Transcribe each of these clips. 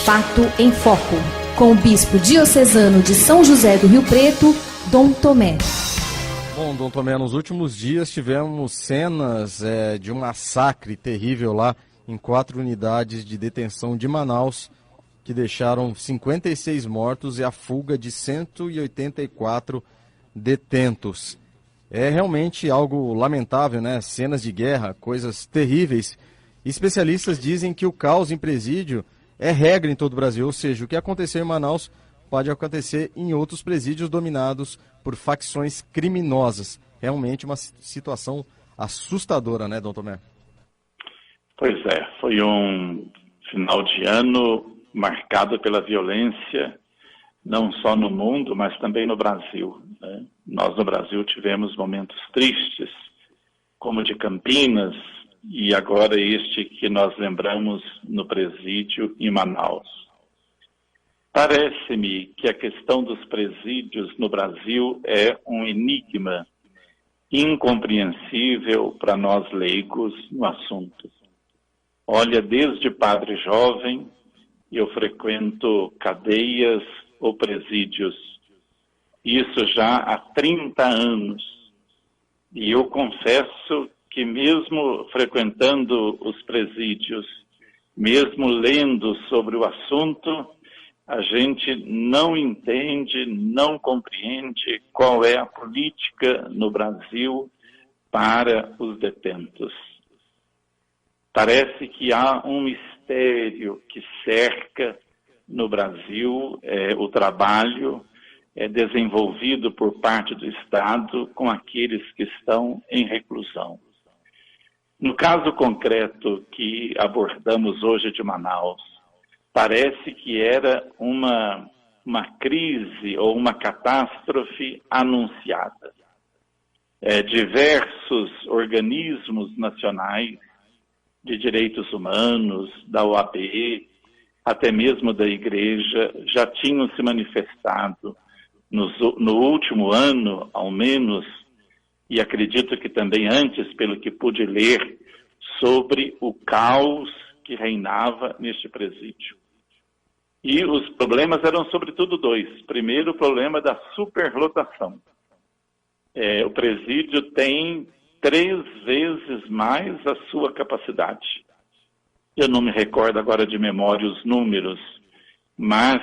Fato em Foco, com o bispo diocesano de São José do Rio Preto, Dom Tomé. Bom, Dom Tomé, nos últimos dias tivemos cenas de um massacre terrível lá em 4 unidades de detenção de Manaus, que deixaram 56 mortos e a fuga de 184 detentos. É realmente algo lamentável, né? Cenas de guerra, coisas terríveis. Especialistas dizem que o caos em presídio é regra em todo o Brasil, ou seja, o que aconteceu em Manaus pode acontecer em outros presídios dominados por facções criminosas. Realmente uma situação assustadora, né, Dom Tomé? Pois é, foi um final de ano marcado pela violência, não só no mundo, mas também no Brasil, né? Nós no Brasil tivemos momentos tristes, como de Campinas, e agora este que nós lembramos no presídio em Manaus. Parece-me que a questão dos presídios no Brasil é um enigma incompreensível para nós leigos no assunto. Olha, desde padre jovem, eu frequento cadeias ou presídios, isso já há 30 anos. E eu confesso que mesmo frequentando os presídios, mesmo lendo sobre o assunto, a gente não entende, não compreende qual é a política no Brasil para os detentos. Parece que há um mistério que cerca no Brasil o trabalho desenvolvido por parte do Estado com aqueles que estão em reclusão. No caso concreto que abordamos hoje de Manaus, parece que era uma crise ou uma catástrofe anunciada. Diversos organismos nacionais de direitos humanos, da OAB, até mesmo da Igreja, já tinham se manifestado no último ano, ao menos, e acredito que também antes, pelo que pude ler, sobre o caos que reinava neste presídio. E os problemas eram sobretudo dois. Primeiro, o problema da superlotação. O presídio tem 3 vezes mais a sua capacidade. Eu não me recordo agora de memória os números, mas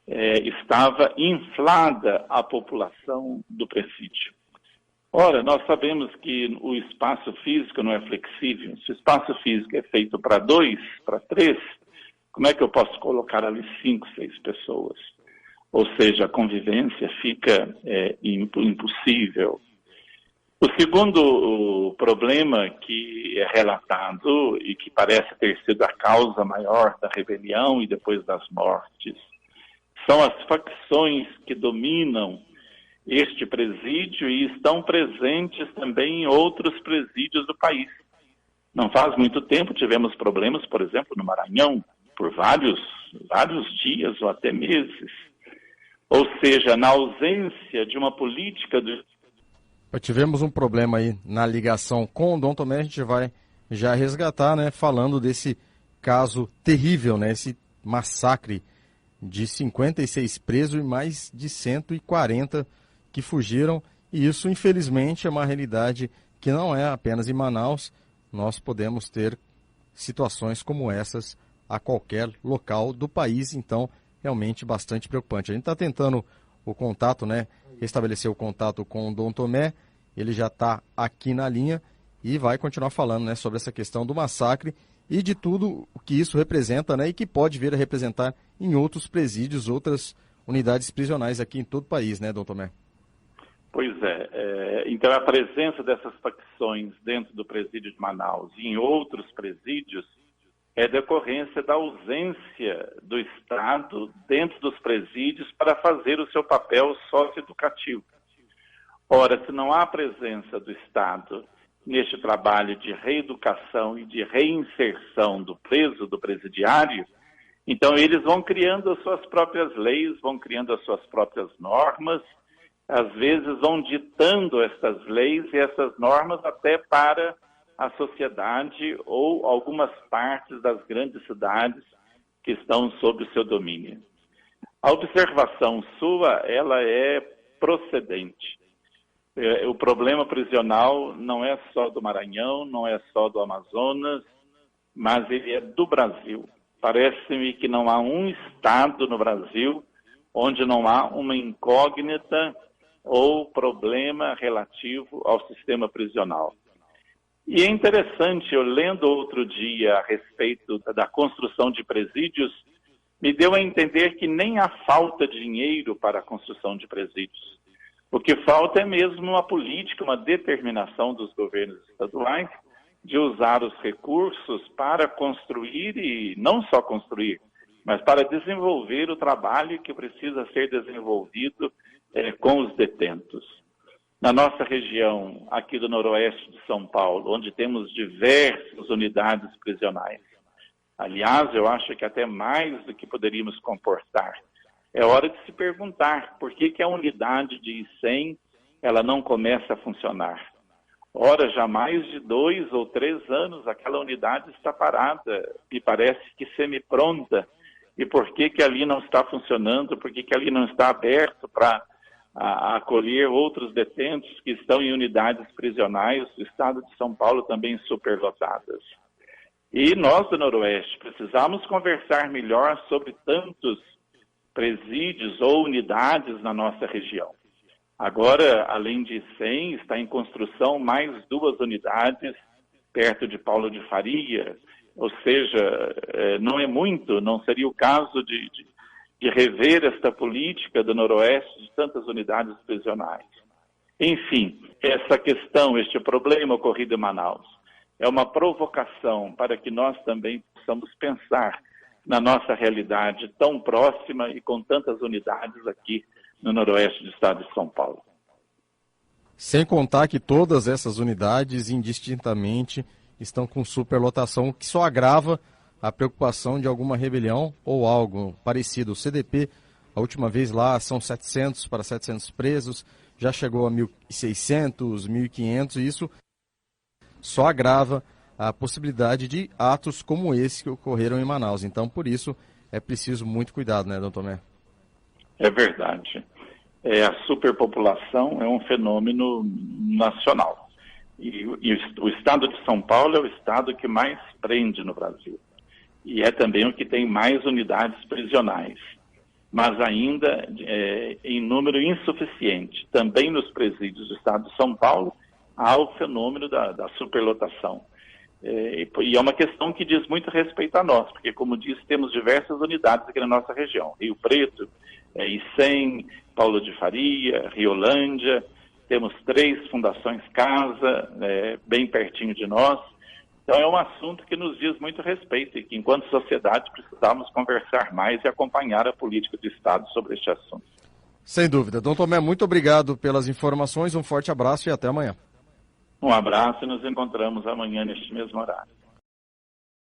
estava inflada a população do presídio. Ora, nós sabemos que o espaço físico não é flexível. Se o espaço físico é feito para 2, para 3, como é que eu posso colocar ali 5, 6 pessoas? Ou seja, a convivência fica impossível. O segundo problema que é relatado e que parece ter sido a causa maior da rebelião e depois das mortes são as facções que dominam este presídio e estão presentes também em outros presídios do país. Não faz muito tempo tivemos problemas, por exemplo, no Maranhão, por vários dias ou até meses. Ou seja, na ausência de uma política Tivemos um problema aí na ligação com o Dom Tomé, a gente vai já resgatar, né, falando desse caso terrível, né, esse massacre de 56 presos e mais de 140 que fugiram, e isso infelizmente é uma realidade que não é apenas em Manaus. Nós podemos ter situações como essas a qualquer local do país, então realmente bastante preocupante. A gente está tentando o contato, né, restabelecer o contato com o Dom Tomé, ele já está aqui na linha e vai continuar falando, né, sobre essa questão do massacre e de tudo o que isso representa, né, e que pode vir a representar em outros presídios, outras unidades prisionais aqui em todo o país, né, Dom Tomé? Pois então a presença dessas facções dentro do presídio de Manaus e em outros presídios é decorrência da ausência do Estado dentro dos presídios para fazer o seu papel socioeducativo. Ora, se não há presença do Estado neste trabalho de reeducação e de reinserção do preso, do presidiário, então eles vão criando as suas próprias leis, vão criando as suas próprias normas, às vezes vão ditando essas leis e essas normas até para a sociedade ou algumas partes das grandes cidades que estão sob o seu domínio. A observação sua, ela é procedente. O problema prisional não é só do Maranhão, não é só do Amazonas, mas ele é do Brasil. Parece-me que não há um estado no Brasil onde não há uma incógnita ou problema relativo ao sistema prisional. E é interessante, eu lendo outro dia a respeito da construção de presídios, me deu a entender que nem há falta de dinheiro para a construção de presídios. O que falta é mesmo uma política, uma determinação dos governos estaduais de usar os recursos para construir, e não só construir, mas para desenvolver o trabalho que precisa ser desenvolvido com os detentos. Na nossa região, aqui do noroeste de São Paulo, onde temos diversas unidades prisionais, aliás, eu acho que até mais do que poderíamos comportar, é hora de se perguntar por que a unidade de Icém ela não começa a funcionar. Ora, já há mais de 2 ou 3 anos aquela unidade está parada, me parece que semi-pronta. E por que ali não está funcionando? Por que ali não está aberto para acolher outros detentos que estão em unidades prisionais do estado de São Paulo também superlotadas? E nós do Noroeste precisamos conversar melhor sobre tantos presídios ou unidades na nossa região. Agora, além de 100, está em construção mais 2 unidades perto de Paulo de Faria, ou seja, não é muito, não seria o caso de rever esta política do Noroeste de tantas unidades prisionais. Enfim, essa questão, este problema ocorrido em Manaus, é uma provocação para que nós também possamos pensar na nossa realidade tão próxima e com tantas unidades aqui no noroeste do estado de São Paulo. Sem contar que todas essas unidades, indistintamente, estão com superlotação, o que só agrava a preocupação de alguma rebelião ou algo parecido. O CDP, a última vez lá, são 700 para 700 presos, já chegou a 1.600, 1.500, e isso só agrava a possibilidade de atos como esse que ocorreram em Manaus. Então, por isso, é preciso muito cuidado, né, doutor Tomé? É verdade. A superpopulação é um fenômeno nacional. E o estado de São Paulo é o estado que mais prende no Brasil. E é também o que tem mais unidades prisionais. Mas ainda em número insuficiente. Também nos presídios do estado de São Paulo há o fenômeno da superlotação. E é uma questão que diz muito respeito a nós, porque, como disse, temos diversas unidades aqui na nossa região. Rio Preto, Icém, Paulo de Faria, Riolândia, temos 3 fundações casa, bem pertinho de nós. Então é um assunto que nos diz muito respeito e que, enquanto sociedade, precisamos conversar mais e acompanhar a política do Estado sobre este assunto. Sem dúvida. Dom Tomé, muito obrigado pelas informações, um forte abraço e até amanhã. Um abraço e nos encontramos amanhã neste mesmo horário.